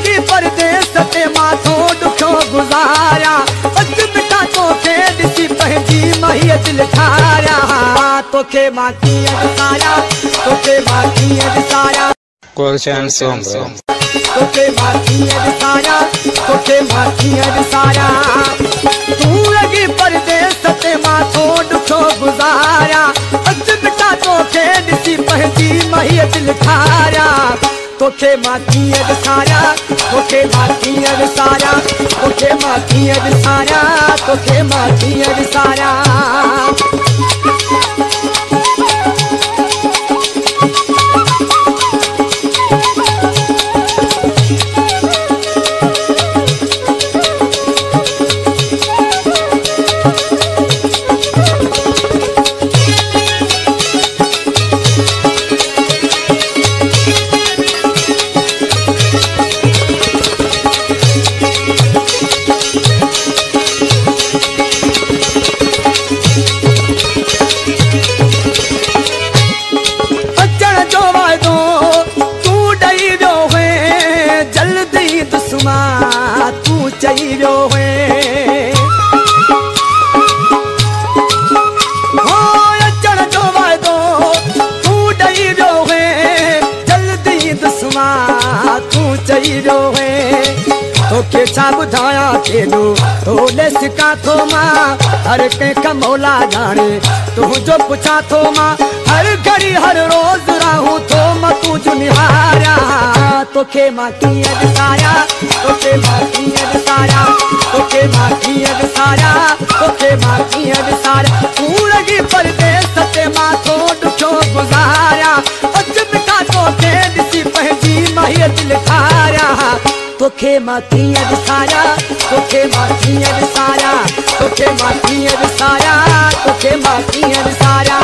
लगी परदेस ते माथो दुखो गुजारा अच बिटा तोखे ॾिसी पंहिंजी महीअ दिल ठारिया तोखे मां कीअं ॾिसारा तोखे मां कीअं ॾिसारा Gulshan Sombro तोखे मां कीअं ॾिसारा तोखे मां कीअं ॾिसारा तूं लगी परदेस ते माथो दुखो गुजारा अच बिटा तोखे ॾिसी पंहिंजी महीअ दिल ठारिया तोखे मां कीअं ॾिसारा तोखे मां कीअं ॾिसारा तोखे मां कीअं ॾिसारा तोखे मां कीअं ॾिसारा तू चई वियो हो अचण जो वाइदो तू ॾेई वियो जल्दी दुश्मा तू चई वियो तोखे छा ॿुधायां केॾो तोले सिकां थो मां हर कंहिंखां मौला ॼाणे तुंहिंजो पुछां थो मां हर घड़ी हर रोज़ रहूं थो मां तुंहिंजो निहारिया तोखे मां कीअं ॾिसारा तोखे मां कीअं ॾिसारा तोखे मां कीअं ॾिसारा तोखे मां कीअं ॾिसारा तूं लगी परदेस ते माथो ॾुखो गुज़ारिया अच बिटा तोखे ॾिसी पंहिंजी महीअ दिल ठारिया तोखे मां कीअं ॾिसारा तोखे मां कीअं ॾिसारा तोखे मां कीअं ॾिसारा तोखे मां कीअं ॾिसारा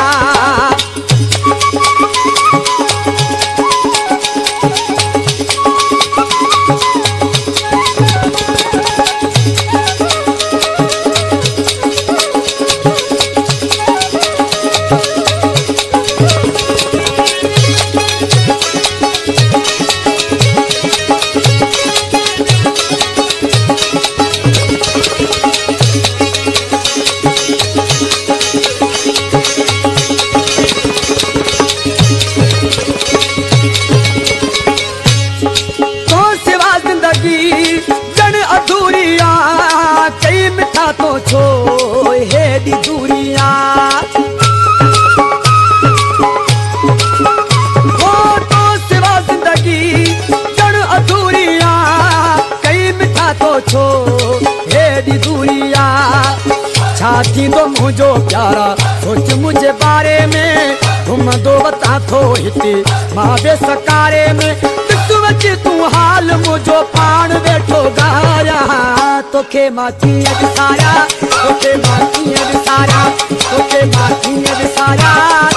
तो छो हेॾी दूरिया हो तो सिवा ज़िंदगी ॼण अधूरिया कई मिठा तो छो हेॾी दूरिया छा थींदो मुंहिंजो प्यारा सोच मुंहिंजे बारे में घुमंदो वतां थो हिते मां बेसकारे में अची तूं हाल मुंहिंजो पाण वेठो ॻारिया तोखे मां कीअं ॾिसारा तोखे मां कीअं ॾिसारा तोखे मां कीअं ॾिसारा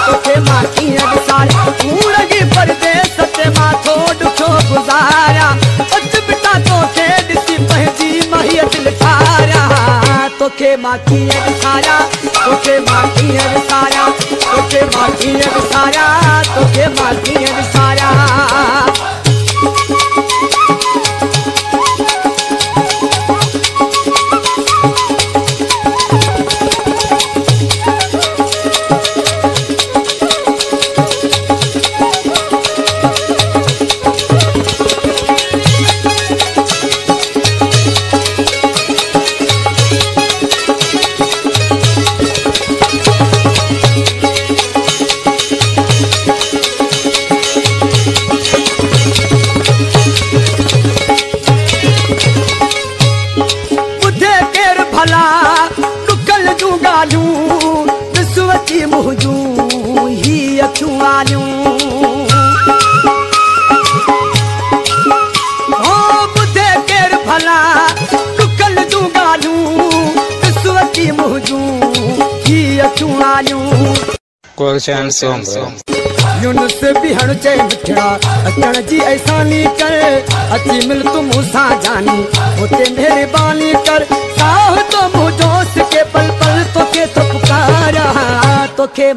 तोखे मां कीअं ॾिसारा तूं लगी परदेस ते माथो ॾुखो गुज़ारिया अच बिटा तोखे ॾिसी पंहिंजी महीअ दिल ठारिया तोखे मां कीअं ॾिसारा तोखे मां कीअं ॾिसारा तोखे मां कीअं ॾिसारा तोखे मां कीअं ॾिसारा Gulshan Sombro यूनुस बिहण चे मिठड़ा अचण जी ऐसानी कर अची मिल तू मूंसां जानी होते मेहरबानी कर साह तो मुझोस के पल पल तो के तो पुकारा तो के